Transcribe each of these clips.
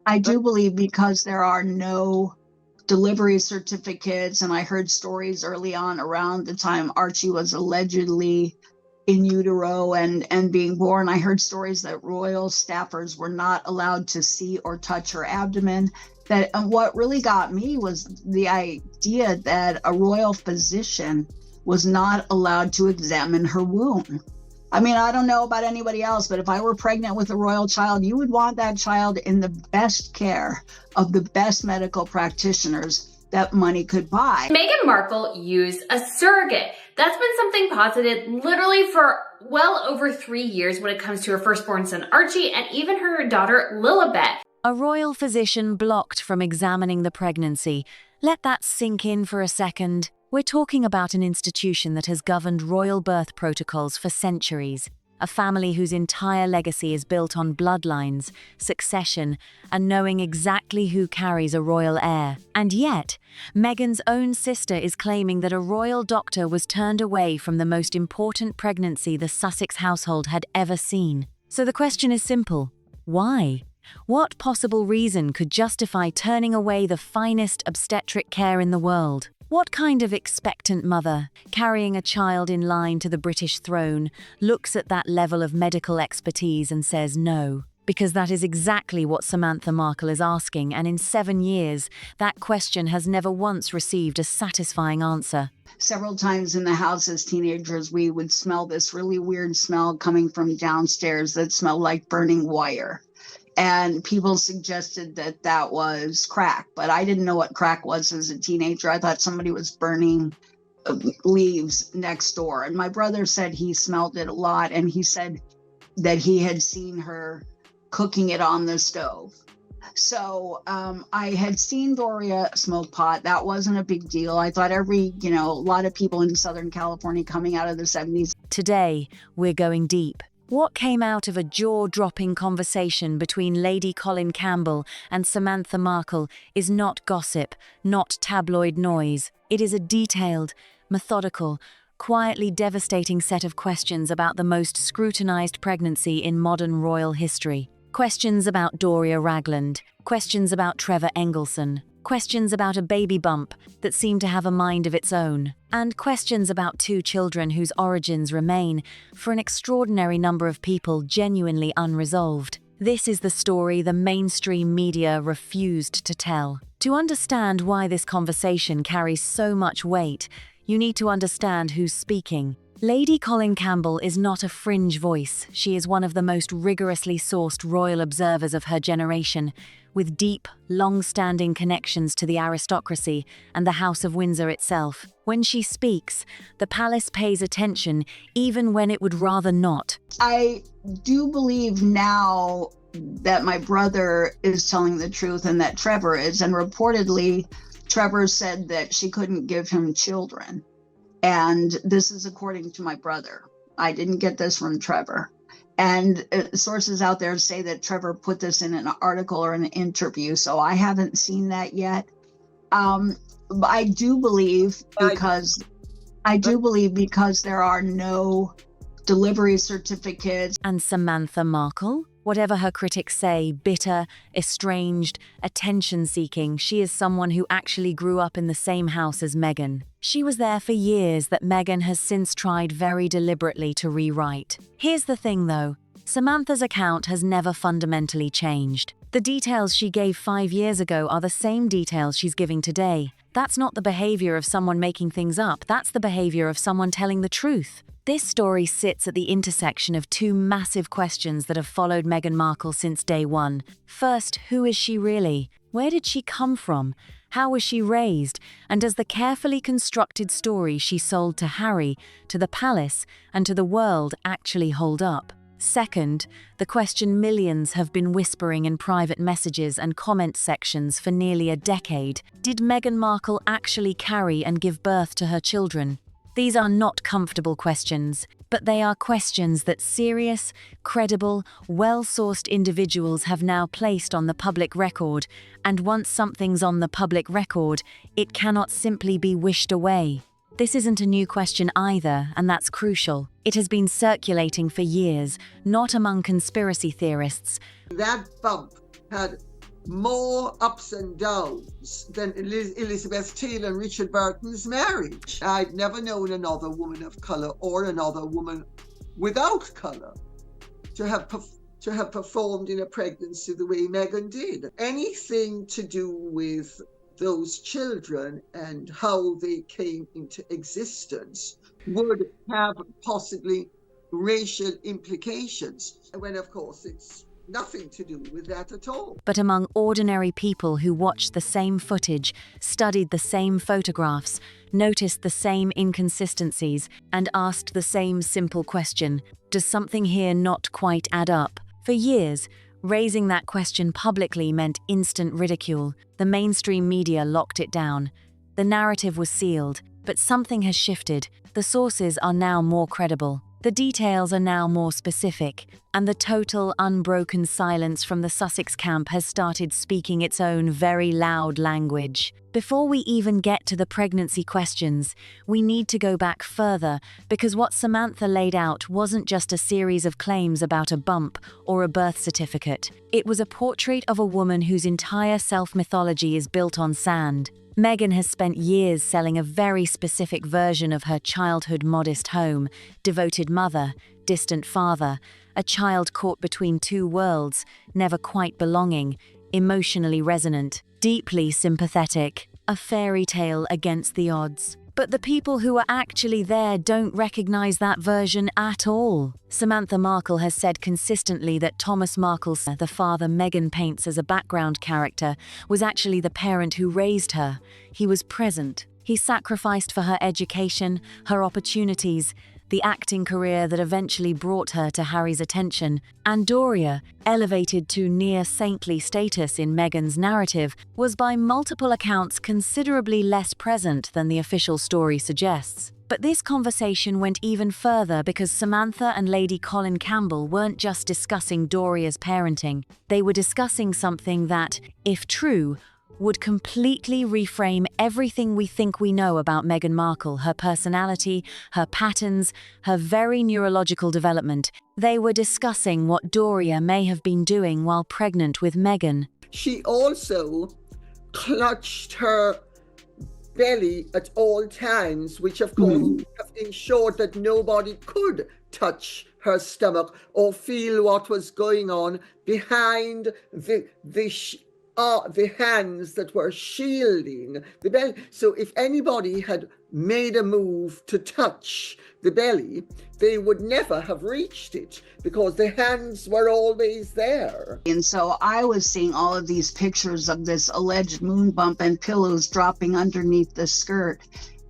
I do believe because there are no delivery certificates, and I heard stories early on around the time Archie was allegedly in utero and being born. I heard stories that royal staffers were not allowed to see or touch her abdomen. That and what really got me was the idea that a royal physician was not allowed to examine her womb. I mean, I don't know about anybody else, but if I were pregnant with a royal child, you would want that child in the best care of the best medical practitioners that money could buy. Meghan Markle used a surrogate. That's been something posited literally for well over 3 years when it comes to her firstborn son Archie and even her daughter Lilibet. A royal physician blocked from examining the pregnancy. Let that sink in for a second. We're talking about an institution that has governed royal birth protocols for centuries. A family whose entire legacy is built on bloodlines, succession, and knowing exactly who carries a royal heir. And yet, Meghan's own sister is claiming that a royal doctor was turned away from the most important pregnancy the Sussex household had ever seen. So the question is simple: why? What possible reason could justify turning away the finest obstetric care in the world? What kind of expectant mother, carrying a child in line to the British throne, looks at that level of medical expertise and says no? Because that is exactly what Samantha Markle is asking, and in 7 years, that question has never once received a satisfying answer. Several times in the house as teenagers, we would smell this really weird smell coming from downstairs that smelled like burning wire. And people suggested that that was crack, but I didn't know what crack was as a teenager. I thought somebody was burning leaves next door. And my brother said he smelled it a lot, and he said that he had seen her cooking it on the stove. So I had seen Doria smoke pot. That wasn't a big deal. I thought a lot of people in Southern California coming out of the 70s. Today, we're going deep. What came out of a jaw-dropping conversation between Lady Colin Campbell and Samantha Markle is not gossip, not tabloid noise. It is a detailed, methodical, quietly devastating set of questions about the most scrutinized pregnancy in modern royal history. Questions about Doria Ragland, questions about Trevor Engelson, questions about a baby bump that seemed to have a mind of its own, and questions about 2 children whose origins remain, for an extraordinary number of people, genuinely unresolved. This is the story the mainstream media refused to tell. To understand why this conversation carries so much weight, you need to understand who's speaking. Lady Colin Campbell is not a fringe voice. She is one of the most rigorously sourced royal observers of her generation, with deep, long-standing connections to the aristocracy and the House of Windsor itself. When she speaks, the palace pays attention, even when it would rather not. I do believe now that my brother is telling the truth and that Trevor is, and reportedly, Trevor said that she couldn't give him children. And this is according to my brother. I didn't get this from Trevor. And sources out there say that Trevor put this in an article or an interview. So I haven't seen that yet. I do believe because there are no delivery certificates. And Samantha Markle? Whatever her critics say, bitter, estranged, attention-seeking, she is someone who actually grew up in the same house as Meghan. She was there for years that Meghan has since tried very deliberately to rewrite. Here's the thing though, Samantha's account has never fundamentally changed. The details she gave 5 years ago are the same details she's giving today. That's not the behavior of someone making things up, that's the behavior of someone telling the truth. This story sits at the intersection of 2 massive questions that have followed Meghan Markle since day one. First, who is she really? Where did she come from? How was she raised? And does the carefully constructed story she sold to Harry, to the palace, and to the world actually hold up? Second, the question millions have been whispering in private messages and comment sections for nearly a decade. Did Meghan Markle actually carry and give birth to her children? These are not comfortable questions, but they are questions that serious, credible, well-sourced individuals have now placed on the public record, and once something's on the public record, it cannot simply be wished away. This isn't a new question either, and that's crucial. It has been circulating for years, not among conspiracy theorists. That bump had more ups and downs than Elizabeth Taylor and Richard Burton's marriage. I'd never known another woman of colour or another woman without colour to have performed in a pregnancy the way Meghan did. Anything to do with those children and how they came into existence would have possibly racial implications, when of course it's nothing to do with that at all. But among ordinary people who watched the same footage, studied the same photographs, noticed the same inconsistencies, and asked the same simple question, does something here not quite add up? For years, raising that question publicly meant instant ridicule. The mainstream media locked it down. The narrative was sealed, but something has shifted. The sources are now more credible. The details are now more specific, and the total, unbroken silence from the Sussex camp has started speaking its own very loud language. Before we even get to the pregnancy questions, we need to go back further, because what Samantha laid out wasn't just a series of claims about a bump or a birth certificate. It was a portrait of a woman whose entire self-mythology is built on sand. Meghan has spent years selling a very specific version of her childhood modest home, devoted mother, distant father, a child caught between two worlds, never quite belonging, emotionally resonant, deeply sympathetic, a fairy tale against the odds. But the people who are actually there don't recognize that version at all. Samantha Markle has said consistently that Thomas Markle, the father Meghan paints as a background character, was actually the parent who raised her. He was present. He sacrificed for her education, her opportunities, the acting career that eventually brought her to Harry's attention. And Doria, elevated to near saintly status in Meghan's narrative, was by multiple accounts considerably less present than the official story suggests. But this conversation went even further because Samantha and Lady Colin Campbell weren't just discussing Doria's parenting. They were discussing something that, if true, would completely reframe everything we think we know about Meghan Markle, her personality, her patterns, her very neurological development. They were discussing what Doria may have been doing while pregnant with Meghan. She also clutched her belly at all times, which of course have ensured that nobody could touch her stomach or feel what was going on behind the hands that were shielding the belly. So if anybody had made a move to touch the belly, they would never have reached it because the hands were always there. And so I was seeing all of these pictures of this alleged moon bump and pillows dropping underneath the skirt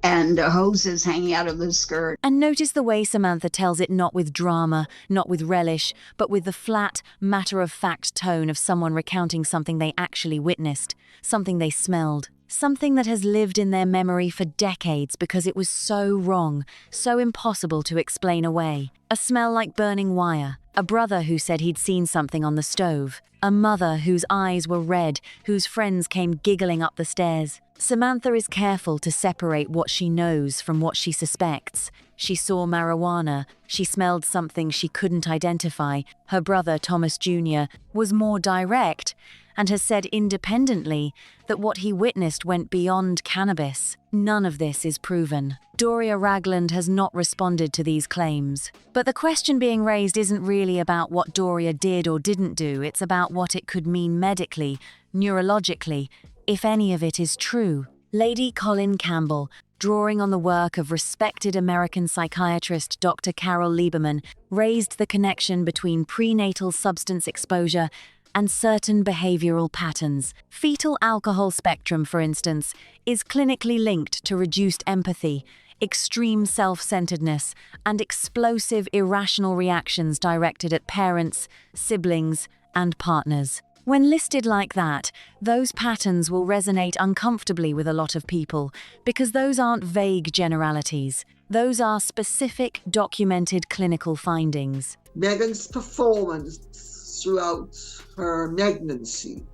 and hoses hanging out of the skirt. And notice the way Samantha tells it, not with drama, not with relish, but with the flat, matter-of-fact tone of someone recounting something they actually witnessed, something they smelled, something that has lived in their memory for decades because it was so wrong, so impossible to explain away. A smell like burning wire, a brother who said he'd seen something on the stove, a mother whose eyes were red, whose friends came giggling up the stairs. Samantha is careful to separate what she knows from what she suspects. She saw marijuana. She smelled something she couldn't identify. Her brother, Thomas Jr., was more direct and has said independently that what he witnessed went beyond cannabis. None of this is proven. Doria Ragland has not responded to these claims. But the question being raised isn't really about what Doria did or didn't do. It's about what it could mean medically, neurologically, if any of it is true. Lady Colin Campbell, drawing on the work of respected American psychiatrist Dr. Carol Lieberman, raised the connection between prenatal substance exposure and certain behavioral patterns. Fetal alcohol spectrum, for instance, is clinically linked to reduced empathy, extreme self-centeredness, and explosive, irrational reactions directed at parents, siblings, and partners. When listed like that, those patterns will resonate uncomfortably with a lot of people because those aren't vague generalities. Those are specific, documented clinical findings. Meghan's performance throughout her pregnancy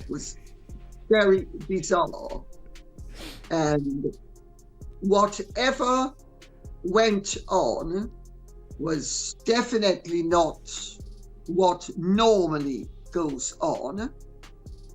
was very bizarre. And whatever went on was definitely not what normally goes on.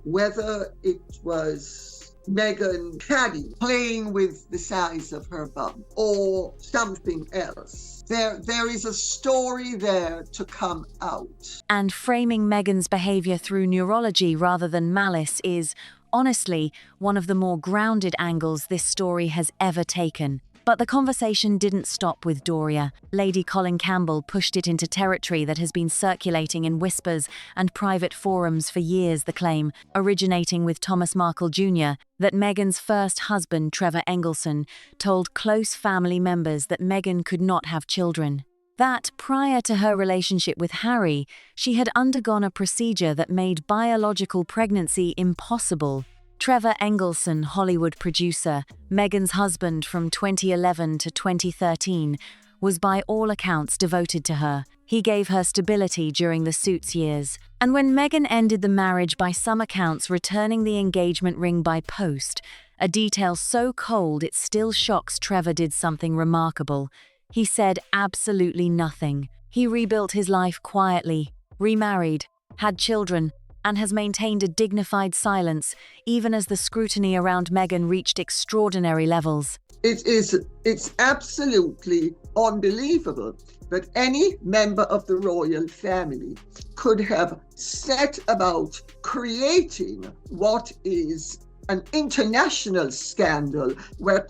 whether it was Meghan Caddy playing with the size of her bum or something else. There is a story there to come out. And framing Meghan's behavior through neurology rather than malice is, honestly, one of the more grounded angles this story has ever taken. But the conversation didn't stop with Doria. Lady Colin Campbell pushed it into territory that has been circulating in whispers and private forums for years, the claim, originating with Thomas Markle Jr., that Meghan's first husband, Trevor Engelson, told close family members that Meghan could not have children. That, prior to her relationship with Harry, she had undergone a procedure that made biological pregnancy impossible. Trevor Engelson, Hollywood producer, Meghan's husband from 2011 to 2013, was by all accounts devoted to her. He gave her stability during the Suits years. And when Meghan ended the marriage, by some accounts returning the engagement ring by post, a detail so cold it still shocks Trevor did something remarkable. He said absolutely nothing. He rebuilt his life quietly, remarried, had children, and has maintained a dignified silence, even as the scrutiny around Meghan reached extraordinary levels. It's absolutely unbelievable that any member of the royal family could have set about creating what is an international scandal where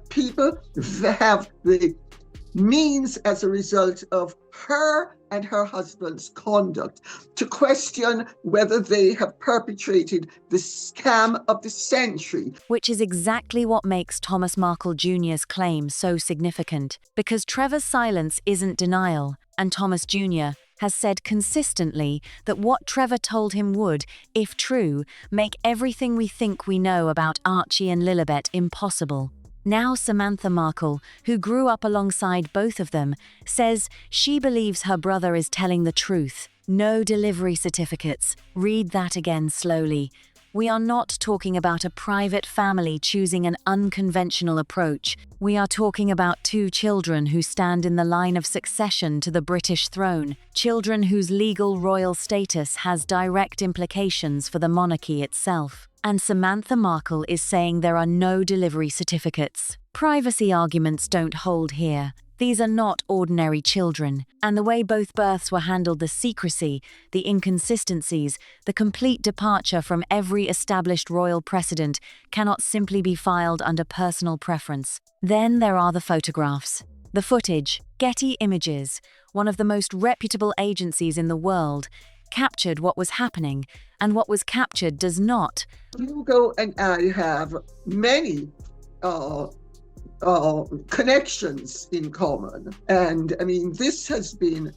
people have the means, as a result of her and her husband's conduct, to question whether they have perpetrated the scam of the century. Which is exactly what makes Thomas Markle Jr.'s claim so significant, because Trevor's silence isn't denial, and Thomas Jr. has said consistently that what Trevor told him would, if true, make everything we think we know about Archie and Lilibet impossible. Now Samantha Markle, who grew up alongside both of them, says she believes her brother is telling the truth. No delivery certificates. Read that again slowly. We are not talking about a private family choosing an unconventional approach. We are talking about two children who stand in the line of succession to the British throne, children whose legal royal status has direct implications for the monarchy itself. And Samantha Markle is saying there are no delivery certificates. Privacy arguments don't hold here. These are not ordinary children, and the way both births were handled, the secrecy, the inconsistencies, the complete departure from every established royal precedent cannot simply be filed under personal preference. Then there are the photographs. The footage, Getty Images, one of the most reputable agencies in the world, captured what was happening, and what was captured does not. Hugo and I have many connections in common. And I mean, this has been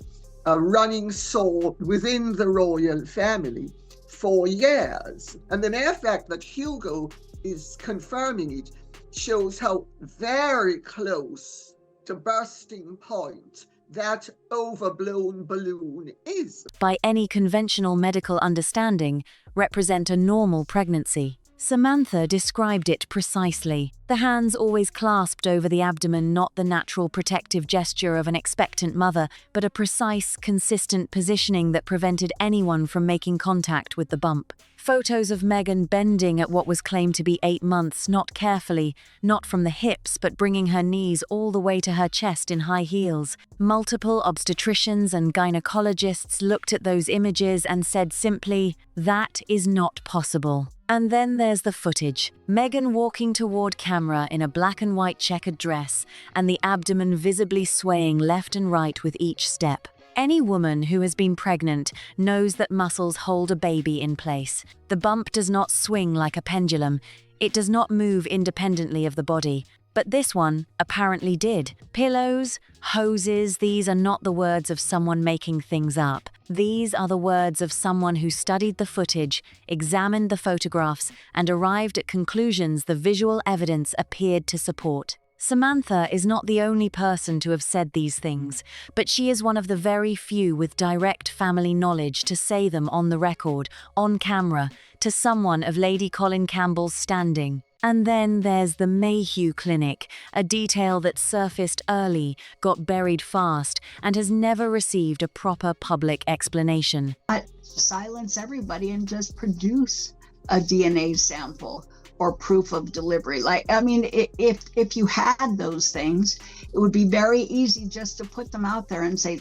a running sword within the royal family for years. And the mere fact that Hugo is confirming it shows how very close to bursting point that overblown balloon is. By any conventional medical understanding, represent a normal pregnancy. Samantha described it precisely. The hands always clasped over the abdomen, not the natural protective gesture of an expectant mother, but a precise, consistent positioning that prevented anyone from making contact with the bump. Photos of Meghan bending at what was claimed to be 8 months, not carefully, not from the hips, but bringing her knees all the way to her chest in high heels. Multiple obstetricians and gynecologists looked at those images and said simply, that is not possible. And then there's the footage. Meghan walking toward camera in a black and white checkered dress, and the abdomen visibly swaying left and right with each step. Any woman who has been pregnant knows that muscles hold a baby in place. The bump does not swing like a pendulum. It does not move independently of the body. But this one apparently did. Pillows, hoses, these are not the words of someone making things up. These are the words of someone who studied the footage, examined the photographs, and arrived at conclusions the visual evidence appeared to support. Samantha is not the only person to have said these things, but she is one of the very few with direct family knowledge to say them on the record, on camera, to someone of Lady Colin Campbell's standing. And then there's the Mayhew Clinic, a detail that surfaced early, got buried fast, and has never received a proper public explanation. Silence everybody and just produce a DNA sample or proof of delivery. If you had those things, it would be very easy just to put them out there and say,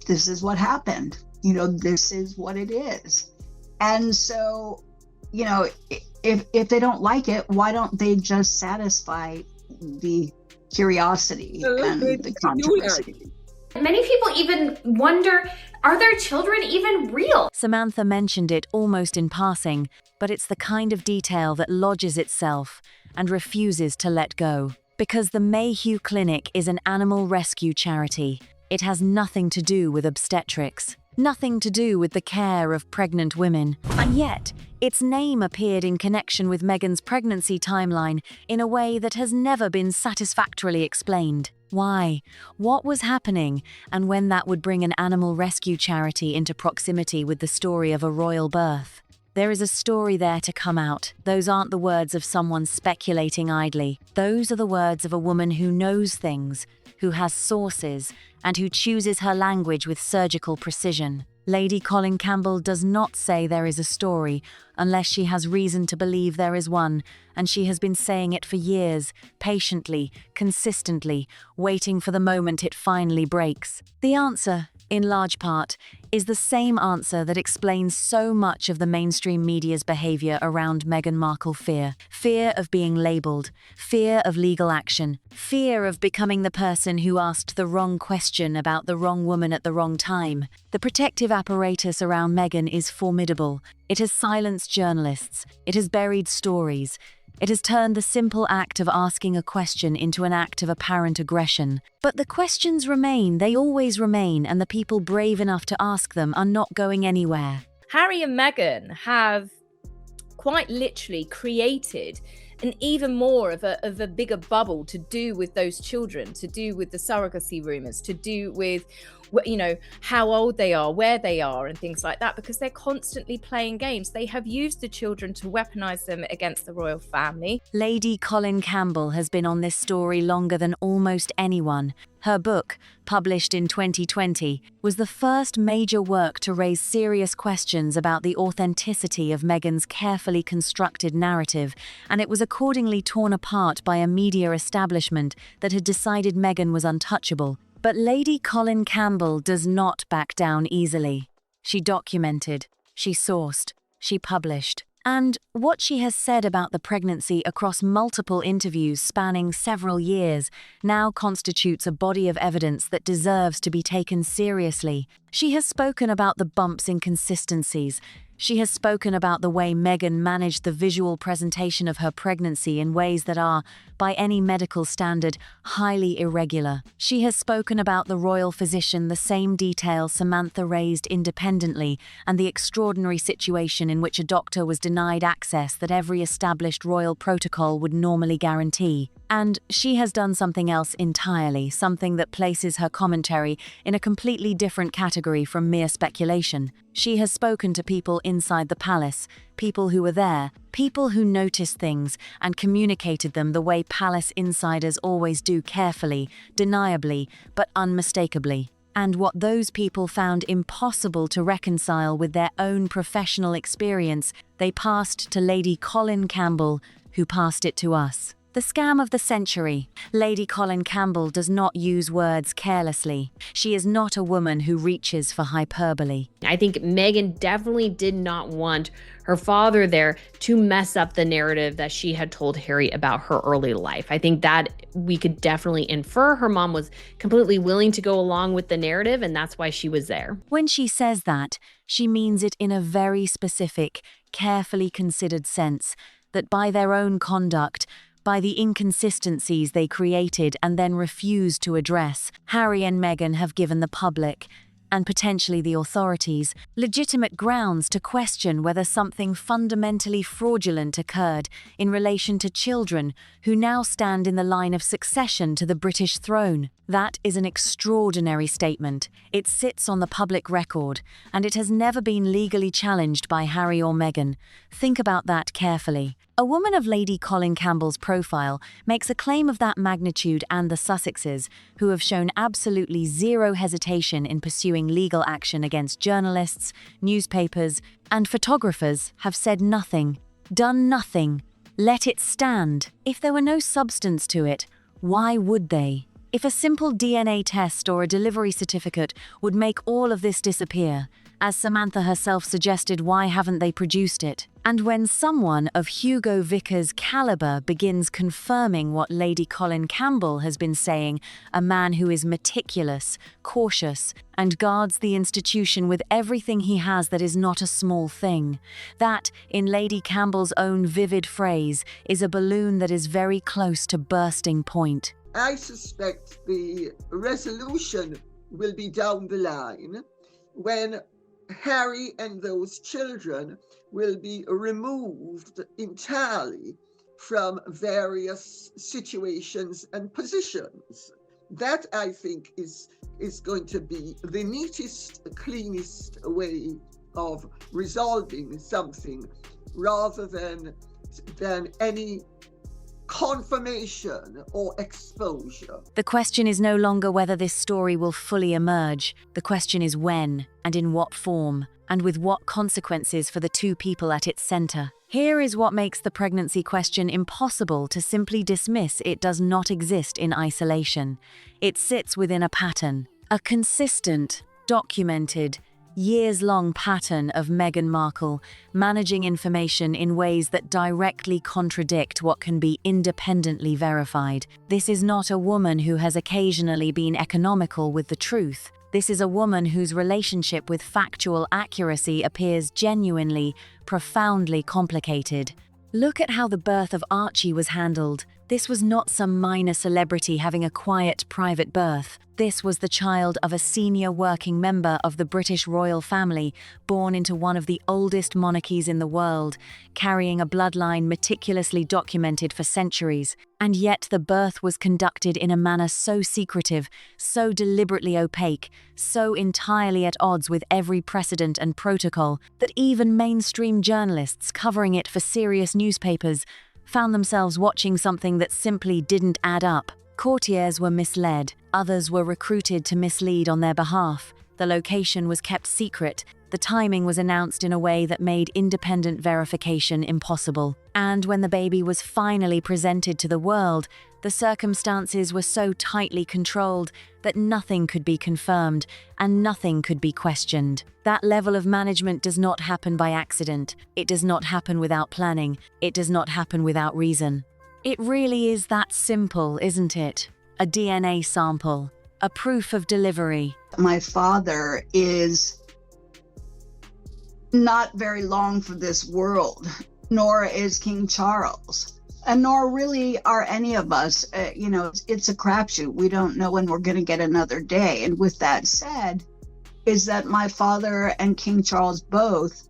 this is what happened. This is what it is. And so, if they don't like it, why don't they just satisfy the curiosity and the controversy? Many people even wonder, are their children even real? Samantha mentioned it almost in passing, but it's the kind of detail that lodges itself and refuses to let go. Because the Mayhew Clinic is an animal rescue charity, it has nothing to do with obstetrics, nothing to do with the care of pregnant women. And yet, its name appeared in connection with Meghan's pregnancy timeline in a way that has never been satisfactorily explained. Why? What was happening? And when that would bring an animal rescue charity into proximity with the story of a royal birth? There is a story there to come out. Those aren't the words of someone speculating idly. Those are the words of a woman who knows things, who has sources, and who chooses her language with surgical precision. Lady Colin Campbell does not say there is a story unless she has reason to believe there is one, and she has been saying it for years, patiently, consistently, waiting for the moment it finally breaks. The answer, in large part, is the same answer that explains so much of the mainstream media's behavior around Meghan Markle: fear. Fear of being labeled, fear of legal action, fear of becoming the person who asked the wrong question about the wrong woman at the wrong time. The protective apparatus around Meghan is formidable. It has silenced journalists. It has buried stories. It has turned the simple act of asking a question into an act of apparent aggression. But the questions remain, they always remain, and the people brave enough to ask them are not going anywhere. Harry and Meghan have quite literally created an even more of a bigger bubble to do with those children, to do with the surrogacy rumours, to do with, how old they are, where they are, and things like that, because they're constantly playing games. They have used the children to weaponise them against the royal family. Lady Colin Campbell has been on this story longer than almost anyone. Her book, published in 2020, was the first major work to raise serious questions about the authenticity of Meghan's carefully constructed narrative, and it was accordingly torn apart by a media establishment that had decided Meghan was untouchable. But Lady Colin Campbell does not back down easily. She documented, she sourced, she published. And what she has said about the pregnancy across multiple interviews spanning several years now constitutes a body of evidence that deserves to be taken seriously. She has spoken about the bumps, inconsistencies. She has spoken about the way Meghan managed the visual presentation of her pregnancy in ways that are, by any medical standard, highly irregular. She has spoken about the royal physician, the same detail Samantha raised independently, and the extraordinary situation in which a doctor was denied access that every established royal protocol would normally guarantee. And she has done something else entirely, something that places her commentary in a completely different category from mere speculation. She has spoken to people inside the palace, people who were there, people who noticed things and communicated them the way palace insiders always do, carefully, deniably, but unmistakably. And what those people found impossible to reconcile with their own professional experience, they passed to Lady Colin Campbell, who passed it to us. The scam of the century. Lady Colin Campbell does not use words carelessly. She is not a woman who reaches for hyperbole. I think Meghan definitely did not want her father there to mess up the narrative that she had told Harry about her early life. I think that we could definitely infer her mom was completely willing to go along with the narrative, and that's why she was there. When she says that, she means it in a very specific, carefully considered sense, that by their own conduct, by the inconsistencies they created and then refused to address, Harry and Meghan have given the public, and potentially the authorities, legitimate grounds to question whether something fundamentally fraudulent occurred in relation to children who now stand in the line of succession to the British throne. That is an extraordinary statement. It sits on the public record, and it has never been legally challenged by Harry or Meghan. Think about that carefully. A woman of Lady Colin Campbell's profile makes a claim of that magnitude, and the Sussexes, who have shown absolutely zero hesitation in pursuing legal action against journalists, newspapers, and photographers, have said nothing, done nothing, let it stand. If there were no substance to it, why would they? If a simple DNA test or a delivery certificate would make all of this disappear, as Samantha herself suggested, why haven't they produced it? And when someone of Hugo Vickers' caliber begins confirming what Lady Colin Campbell has been saying, a man who is meticulous, cautious, and guards the institution with everything he has, that is not a small thing. That, in Lady Campbell's own vivid phrase, is a balloon that is very close to bursting point. I suspect the resolution will be down the line when Harry and those children will be removed entirely from various situations and positions. That, I think, is going to be the neatest, cleanest way of resolving something, rather than any confirmation or exposure. The question is no longer whether this story will fully emerge. The question is when, and in what form, and with what consequences for the two people at its center. Here is what makes the pregnancy question impossible to simply dismiss. It does not exist in isolation. It sits within a pattern, a consistent, documented, years-long pattern of Meghan Markle managing information in ways that directly contradict what can be independently verified. This is not a woman who has occasionally been economical with the truth. This is a woman whose relationship with factual accuracy appears genuinely, profoundly complicated. Look at how the birth of Archie was handled. This was not some minor celebrity having a quiet, private birth. This was the child of a senior working member of the British royal family, born into one of the oldest monarchies in the world, carrying a bloodline meticulously documented for centuries. And yet the birth was conducted in a manner so secretive, so deliberately opaque, so entirely at odds with every precedent and protocol, that even mainstream journalists covering it for serious newspapers found themselves watching something that simply didn't add up. Courtiers were misled, others were recruited to mislead on their behalf. The location was kept secret, the timing was announced in a way that made independent verification impossible. And when the baby was finally presented to the world, the circumstances were so tightly controlled that nothing could be confirmed and nothing could be questioned. That level of management does not happen by accident. It does not happen without planning. It does not happen without reason. It really is that simple, isn't it? A DNA sample, a proof of delivery. My father is not very long for this world, nor is King Charles, and nor really are any of us. It's a crapshoot. We don't know when we're going to get another day. And with that said, is that my father and King Charles both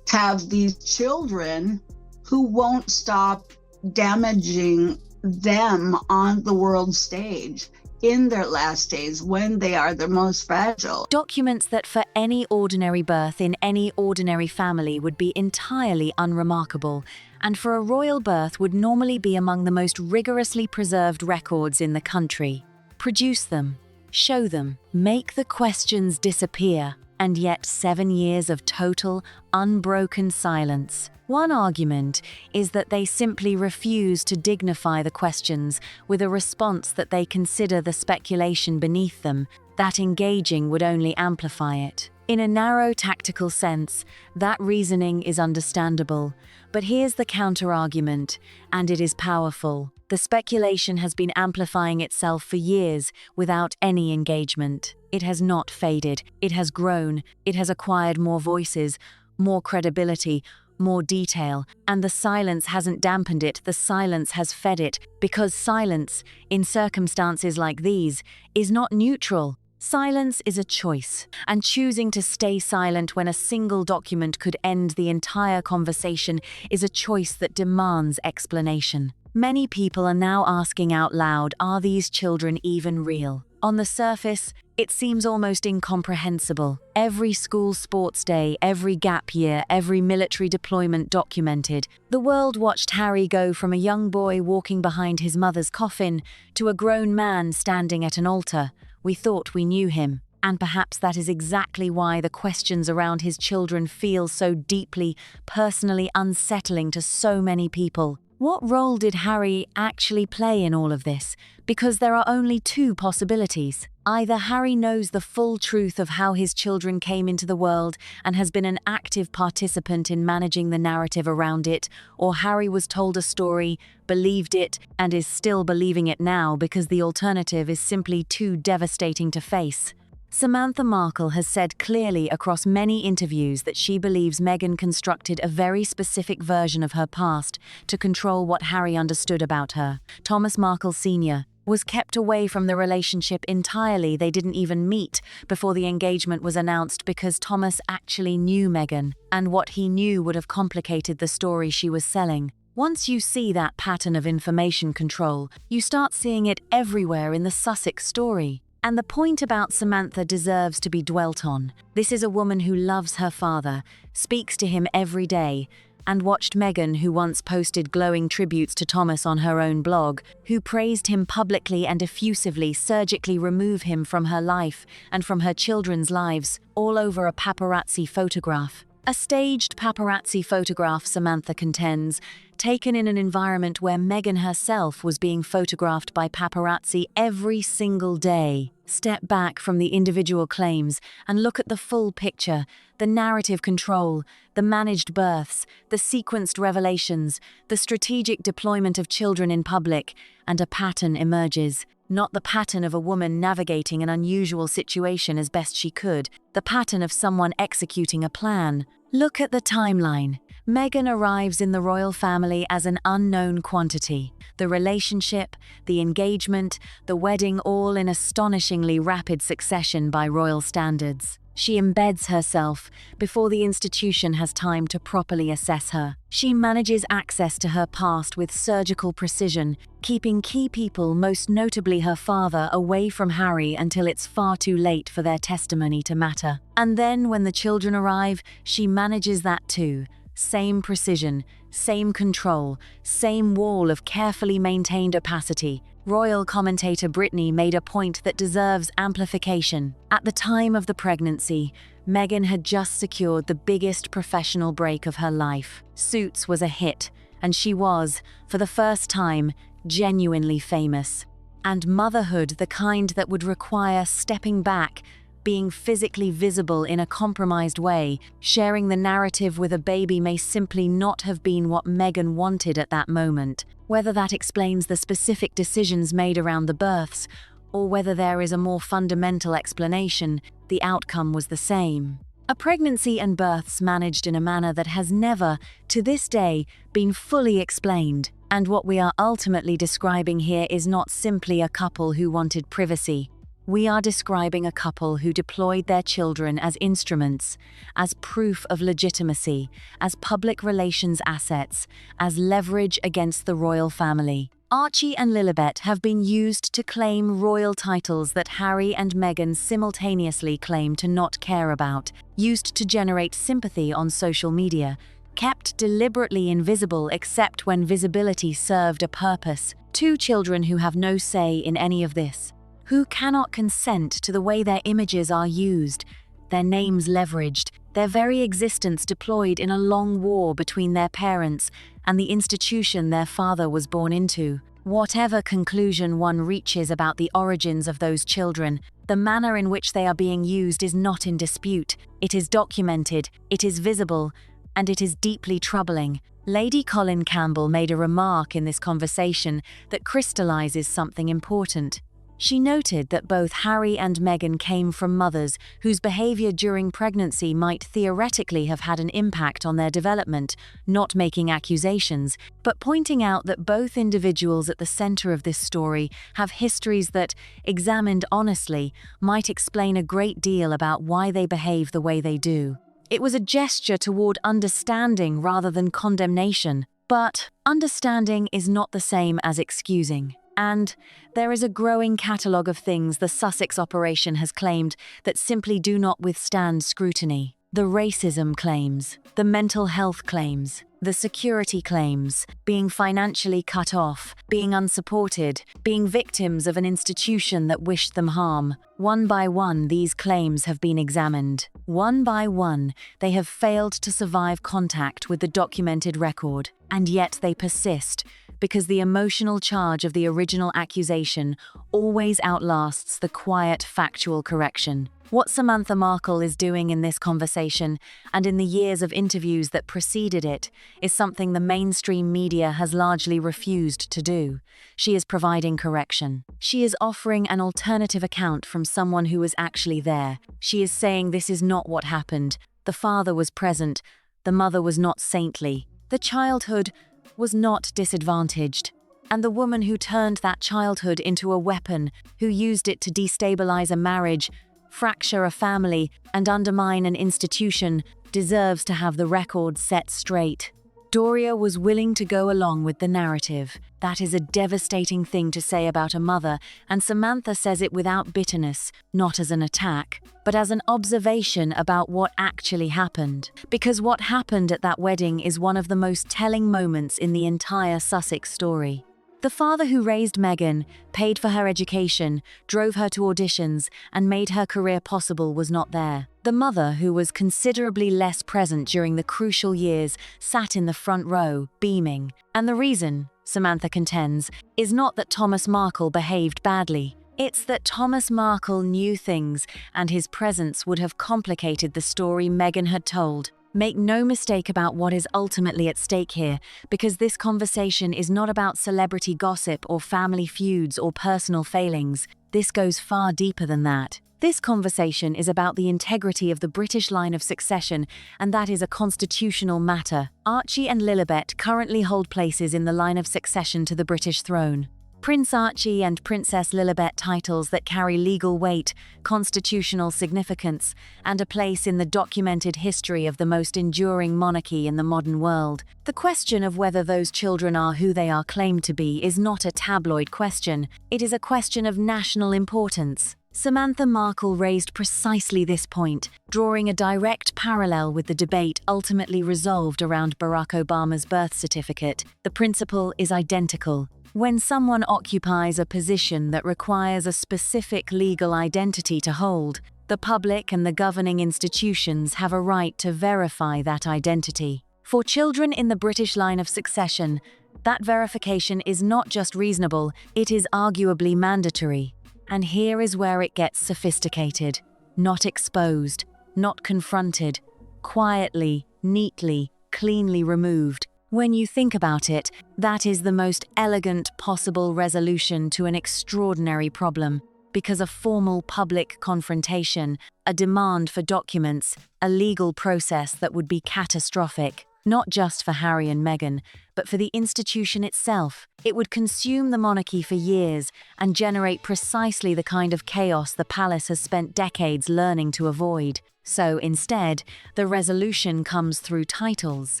have these children who won't stop damaging them on the world stage in their last days when they are their most fragile. Documents that for any ordinary birth in any ordinary family would be entirely unremarkable, and for a royal birth would normally be among the most rigorously preserved records in the country. Produce them, show them, make the questions disappear, and yet 7 years of total, unbroken silence. One argument is that they simply refuse to dignify the questions with a response that they consider the speculation beneath them, that engaging would only amplify it. In a narrow tactical sense, that reasoning is understandable, but here's the counter-argument, and it is powerful. The speculation has been amplifying itself for years without any engagement. It has not faded. It has grown. It has acquired more voices, more credibility, more detail, and the silence hasn't dampened it, the silence has fed it, because silence, in circumstances like these, is not neutral. Silence is a choice, and choosing to stay silent when a single document could end the entire conversation is a choice that demands explanation. Many people are now asking out loud, are these children even real? On the surface, It seems almost incomprehensible. Every school sports day, every gap year, every military deployment documented. The world watched Harry go from a young boy walking behind his mother's coffin to a grown man standing at an altar. We thought we knew him. And perhaps that is exactly why the questions around his children feel so deeply, personally unsettling to so many people. What role did Harry actually play in all of this? Because there are only two possibilities. Either Harry knows the full truth of how his children came into the world and has been an active participant in managing the narrative around it, or Harry was told a story, believed it, and is still believing it now because the alternative is simply too devastating to face. Samantha Markle has said clearly across many interviews that she believes Meghan constructed a very specific version of her past to control what Harry understood about her. Thomas Markle Sr. was kept away from the relationship entirely. They didn't even meet before the engagement was announced because Thomas actually knew Meghan, and what he knew would have complicated the story she was selling. Once you see that pattern of information control, you start seeing it everywhere in the Sussex story. And the point about Samantha deserves to be dwelt on. This is a woman who loves her father, speaks to him every day, and watched Meghan, who once posted glowing tributes to Thomas on her own blog, who praised him publicly and effusively, surgically remove him from her life and from her children's lives, all over a paparazzi photograph. A staged paparazzi photograph, Samantha contends, taken in an environment where Meghan herself was being photographed by paparazzi every single day. Step back from the individual claims and look at the full picture, the narrative control, the managed births, the sequenced revelations, the strategic deployment of children in public, and a pattern emerges. Not the pattern of a woman navigating an unusual situation as best she could, the pattern of someone executing a plan. Look at the timeline. Meghan arrives in the royal family as an unknown quantity. The relationship, the engagement, the wedding, all in astonishingly rapid succession by royal standards. She embeds herself before the institution has time to properly assess her. She manages access to her past with surgical precision, keeping key people, most notably her father, away from Harry until it's far too late for their testimony to matter. And then when the children arrive, she manages that too. Same precision, same control, same wall of carefully maintained opacity. Royal commentator Brittany made a point that deserves amplification. At the time of the pregnancy, Meghan had just secured the biggest professional break of her life. Suits was a hit, and she was, for the first time, genuinely famous. And motherhood, the kind that would require stepping back, being physically visible in a compromised way, sharing the narrative with a baby may simply not have been what Meghan wanted at that moment. Whether that explains the specific decisions made around the births, or whether there is a more fundamental explanation, the outcome was the same. A pregnancy and births managed in a manner that has never, to this day, been fully explained. And what we are ultimately describing here is not simply a couple who wanted privacy. We are describing a couple who deployed their children as instruments, as proof of legitimacy, as public relations assets, as leverage against the royal family. Archie and Lilibet have been used to claim royal titles that Harry and Meghan simultaneously claim to not care about, used to generate sympathy on social media, kept deliberately invisible except when visibility served a purpose. Two children who have no say in any of this, who cannot consent to the way their images are used, their names leveraged, their very existence deployed in a long war between their parents and the institution their father was born into. Whatever conclusion one reaches about the origins of those children, the manner in which they are being used is not in dispute. It is documented, it is visible, and it is deeply troubling. Lady Colin Campbell made a remark in this conversation that crystallizes something important. She noted that both Harry and Meghan came from mothers whose behavior during pregnancy might theoretically have had an impact on their development, not making accusations, but pointing out that both individuals at the center of this story have histories that, examined honestly, might explain a great deal about why they behave the way they do. It was a gesture toward understanding rather than condemnation, but understanding is not the same as excusing. And there is a growing catalogue of things the Sussex operation has claimed that simply do not withstand scrutiny. The racism claims, the mental health claims, the security claims, being financially cut off, being unsupported, being victims of an institution that wished them harm. One by one, these claims have been examined. One by one, they have failed to survive contact with the documented record, and yet they persist, because the emotional charge of the original accusation always outlasts the quiet, factual correction. What Samantha Markle is doing in this conversation, and in the years of interviews that preceded it, is something the mainstream media has largely refused to do. She is providing correction. She is offering an alternative account from someone who was actually there. She is saying this is not what happened. The father was present. The mother was not saintly. The childhood was not disadvantaged. And the woman who turned that childhood into a weapon, who used it to destabilize a marriage, fracture a family, and undermine an institution, deserves to have the record set straight. Doria was willing to go along with the narrative. That is a devastating thing to say about a mother, and Samantha says it without bitterness, not as an attack, but as an observation about what actually happened. Because what happened at that wedding is one of the most telling moments in the entire Sussex story. The father who raised Meghan, paid for her education, drove her to auditions, and made her career possible was not there. The mother, who was considerably less present during the crucial years, sat in the front row, beaming. And the reason, Samantha contends, is not that Thomas Markle behaved badly. It's that Thomas Markle knew things, and his presence would have complicated the story Meghan had told. Make no mistake about what is ultimately at stake here, because this conversation is not about celebrity gossip or family feuds or personal failings. This goes far deeper than that. This conversation is about the integrity of the British line of succession, and that is a constitutional matter. Archie and Lilibet currently hold places in the line of succession to the British throne. Prince Archie and Princess Lilibet titles that carry legal weight, constitutional significance, and a place in the documented history of the most enduring monarchy in the modern world. The question of whether those children are who they are claimed to be is not a tabloid question. It is a question of national importance. Samantha Markle raised precisely this point, drawing a direct parallel with the debate ultimately resolved around Barack Obama's birth certificate. The principle is identical. When someone occupies a position that requires a specific legal identity to hold, the public and the governing institutions have a right to verify that identity. For children in the British line of succession, that verification is not just reasonable, it is arguably mandatory. And here is where it gets sophisticated. Not exposed, not confronted, quietly, neatly, cleanly removed. When you think about it, that is the most elegant possible resolution to an extraordinary problem, because a formal public confrontation, a demand for documents, a legal process that would be catastrophic, not just for Harry and Meghan, but for the institution itself. It would consume the monarchy for years and generate precisely the kind of chaos the palace has spent decades learning to avoid. So instead, the resolution comes through titles,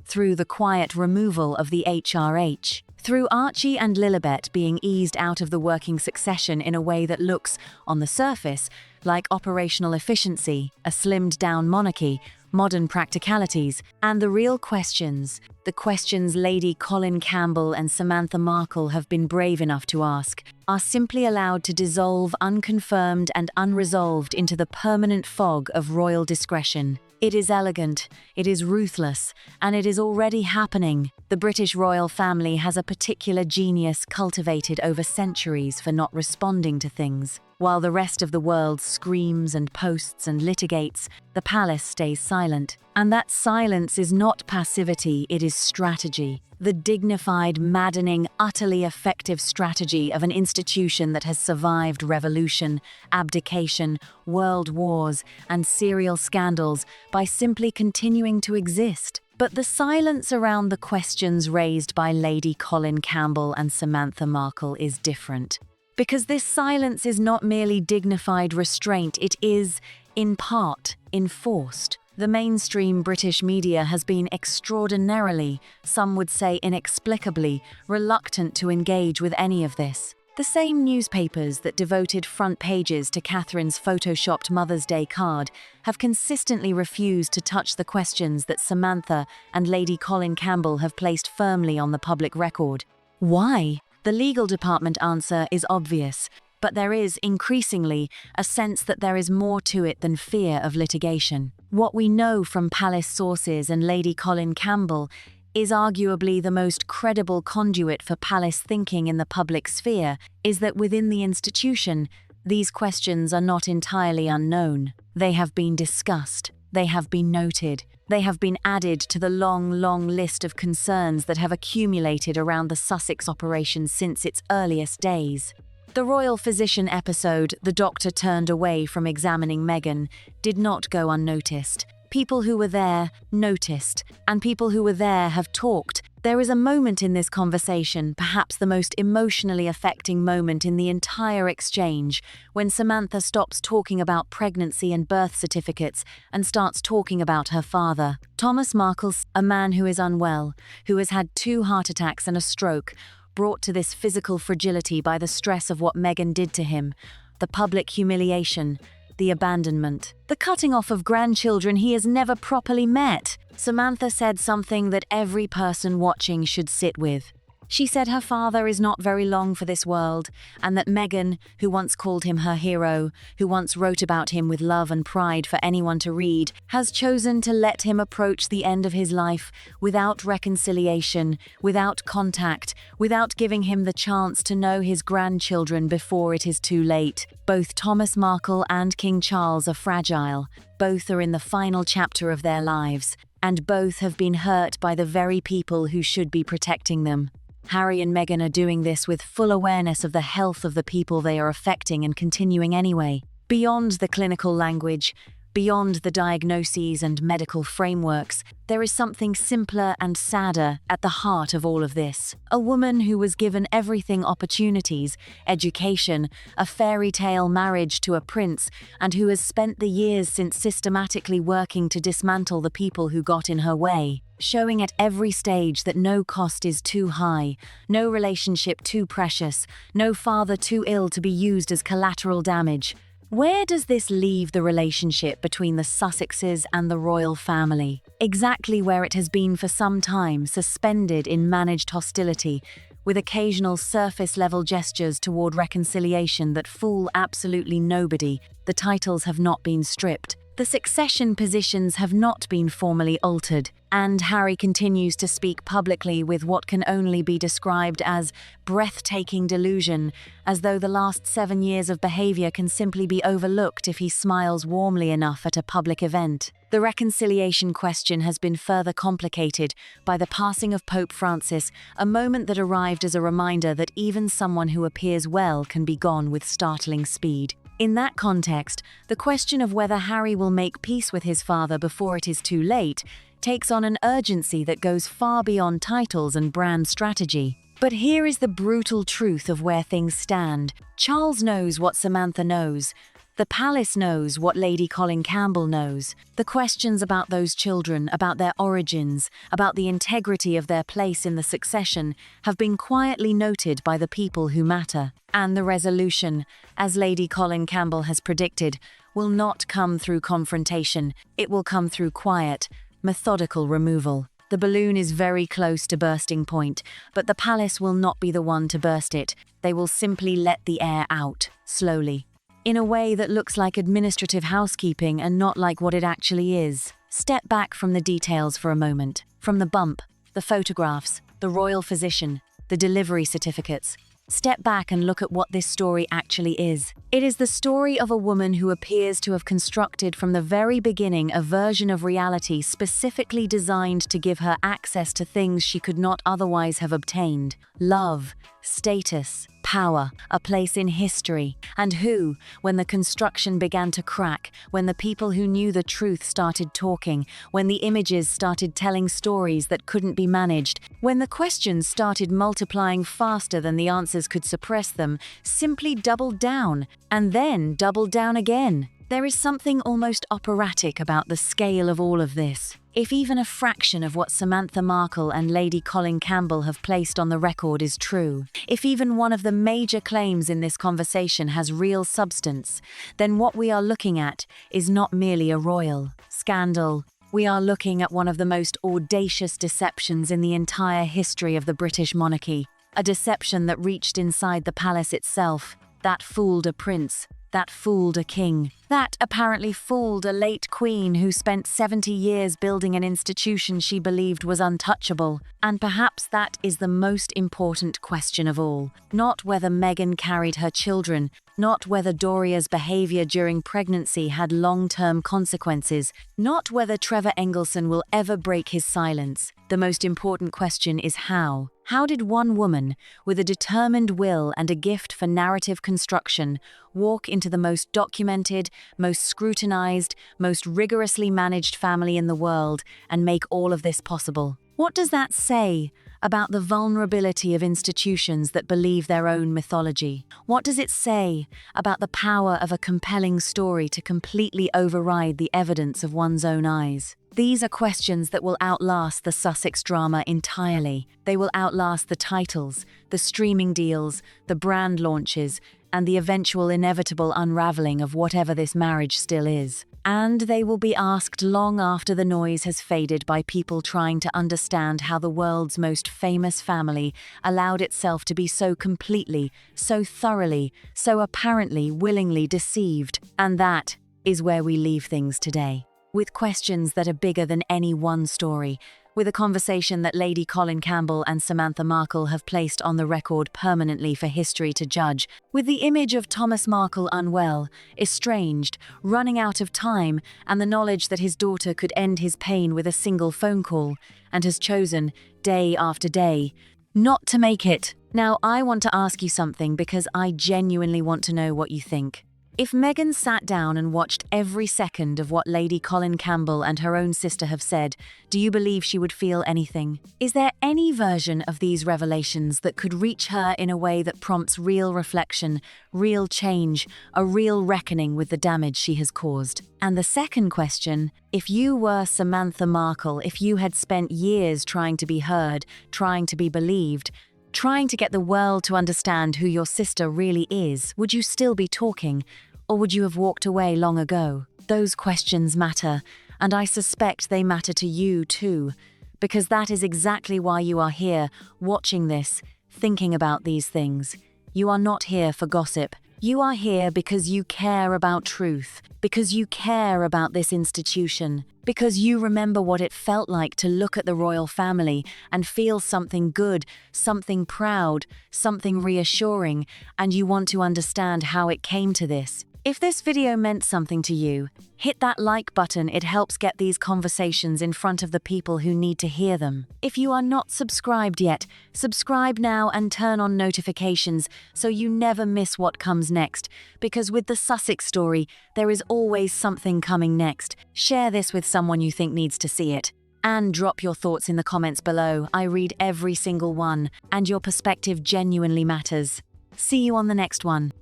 through the quiet removal of the HRH, through Archie and Lilibet being eased out of the working succession in a way that looks, on the surface, like operational efficiency, a slimmed-down monarchy, modern practicalities, and the real questions, the questions Lady Colin Campbell and Samantha Markle have been brave enough to ask, are simply allowed to dissolve unconfirmed and unresolved into the permanent fog of royal discretion. It is elegant, it is ruthless, and it is already happening. The British royal family has a particular genius cultivated over centuries for not responding to things. While the rest of the world screams and posts and litigates, the palace stays silent. And that silence is not passivity, it is strategy. The dignified, maddening, utterly effective strategy of an institution that has survived revolution, abdication, world wars, and serial scandals by simply continuing to exist. But the silence around the questions raised by Lady Colin Campbell and Samantha Markle is different. Because this silence is not merely dignified restraint, it is, in part, enforced. The mainstream British media has been extraordinarily, some would say inexplicably, reluctant to engage with any of this. The same newspapers that devoted front pages to Catherine's photoshopped Mother's Day card have consistently refused to touch the questions that Samantha and Lady Colin Campbell have placed firmly on the public record. Why? The legal department answer is obvious, but there is, increasingly, a sense that there is more to it than fear of litigation. What we know from palace sources and Lady Colin Campbell is arguably the most credible conduit for palace thinking in the public sphere, is that within the institution, these questions are not entirely unknown. They have been discussed, they have been noted, they have been added to the long list of concerns that have accumulated around the Sussex operation since its earliest days. The royal physician episode, the doctor turned away from examining Meghan, did not go unnoticed. People who were there noticed, and people who were there have talked. There is a moment in this conversation, perhaps the most emotionally affecting moment in the entire exchange, when Samantha stops talking about pregnancy and birth certificates and starts talking about her father. Thomas Markle, a man who is unwell, who has had 2 heart attacks and a stroke, brought to this physical fragility by the stress of what Meghan did to him, the public humiliation, the abandonment, the cutting off of grandchildren he has never properly met. Samantha said something that every person watching should sit with. She said her father is not very long for this world, and that Meghan, who once called him her hero, who once wrote about him with love and pride for anyone to read, has chosen to let him approach the end of his life without reconciliation, without contact, without giving him the chance to know his grandchildren before it is too late. Both Thomas Markle and King Charles are fragile. Both are in the final chapter of their lives, and both have been hurt by the very people who should be protecting them. Harry and Meghan are doing this with full awareness of the health of the people they are affecting and continuing anyway. Beyond the clinical language, beyond the diagnoses and medical frameworks, there is something simpler and sadder at the heart of all of this. A woman who was given everything: opportunities, education, a fairy tale marriage to a prince, and who has spent the years since systematically working to dismantle the people who got in her way, showing at every stage that no cost is too high, no relationship too precious, no father too ill to be used as collateral damage. Where does this leave the relationship between the Sussexes and the royal family? Exactly where it has been for some time, suspended in managed hostility, with occasional surface-level gestures toward reconciliation that fool absolutely nobody. The titles have not been stripped. The succession positions have not been formally altered, and Harry continues to speak publicly with what can only be described as breathtaking delusion, as though the last 7 years of behavior can simply be overlooked if he smiles warmly enough at a public event. The reconciliation question has been further complicated by the passing of Pope Francis, a moment that arrived as a reminder that even someone who appears well can be gone with startling speed. In that context, the question of whether Harry will make peace with his father before it is too late takes on an urgency that goes far beyond titles and brand strategy. But here is the brutal truth of where things stand. Charles knows what Samantha knows. The palace knows what Lady Colin Campbell knows. The questions about those children, about their origins, about the integrity of their place in the succession, have been quietly noted by the people who matter. And the resolution, as Lady Colin Campbell has predicted, will not come through confrontation. It will come through quiet, methodical removal. The balloon is very close to bursting point, but the palace will not be the one to burst it. They will simply let the air out, slowly, in a way that looks like administrative housekeeping and not like what it actually is. Step back from the details for a moment, from the bump, the photographs, the royal physician, the delivery certificates. Step back and look at what this story actually is. It is the story of a woman who appears to have constructed from the very beginning a version of reality specifically designed to give her access to things she could not otherwise have obtained: love, status, power, a place in history, and who, when the construction began to crack, when the people who knew the truth started talking, when the images started telling stories that couldn't be managed, when the questions started multiplying faster than the answers could suppress them, simply doubled down, and then doubled down again. There is something almost operatic about the scale of all of this. If even a fraction of what Samantha Markle and Lady Colin Campbell have placed on the record is true, if even one of the major claims in this conversation has real substance, then what we are looking at is not merely a royal scandal. We are looking at one of the most audacious deceptions in the entire history of the British monarchy. A deception that reached inside the palace itself, that fooled a prince, that fooled a king, that apparently fooled a late queen who spent 70 years building an institution she believed was untouchable. And perhaps that is the most important question of all. Not whether Meghan carried her children, not whether Doria's behavior during pregnancy had long-term consequences, not whether Trevor Engelson will ever break his silence. The most important question is how. How did one woman, with a determined will and a gift for narrative construction, walk into the most documented, most scrutinized, most rigorously managed family in the world and make all of this possible? What does that say about the vulnerability of institutions that believe their own mythology? What does it say about the power of a compelling story to completely override the evidence of one's own eyes? These are questions that will outlast the Sussex drama entirely. They will outlast the titles, the streaming deals, the brand launches, and the eventual inevitable unraveling of whatever this marriage still is. And they will be asked long after the noise has faded by people trying to understand how the world's most famous family allowed itself to be so completely, so thoroughly, so apparently willingly deceived. And that is where we leave things today. With questions that are bigger than any one story, with a conversation that Lady Colin Campbell and Samantha Markle have placed on the record permanently for history to judge, with the image of Thomas Markle unwell, estranged, running out of time, and the knowledge that his daughter could end his pain with a single phone call, and has chosen, day after day, not to make it. Now, I want to ask you something because I genuinely want to know what you think. If Meghan sat down and watched every second of what Lady Colin Campbell and her own sister have said, do you believe she would feel anything? Is there any version of these revelations that could reach her in a way that prompts real reflection, real change, a real reckoning with the damage she has caused? And the second question, if you were Samantha Markle, if you had spent years trying to be heard, trying to be believed, trying to get the world to understand who your sister really is, would you still be talking, or would you have walked away long ago? Those questions matter, and I suspect they matter to you too, because that is exactly why you are here, watching this, thinking about these things. You are not here for gossip. You are here because you care about truth, because you care about this institution, because you remember what it felt like to look at the royal family and feel something good, something proud, something reassuring, and you want to understand how it came to this. If this video meant something to you, hit that like button. It helps get these conversations in front of the people who need to hear them. If you are not subscribed yet, subscribe now and turn on notifications so you never miss what comes next. Because with the Sussex story, there is always something coming next. Share this with someone you think needs to see it. And drop your thoughts in the comments below. I read every single one, and your perspective genuinely matters. See you on the next one.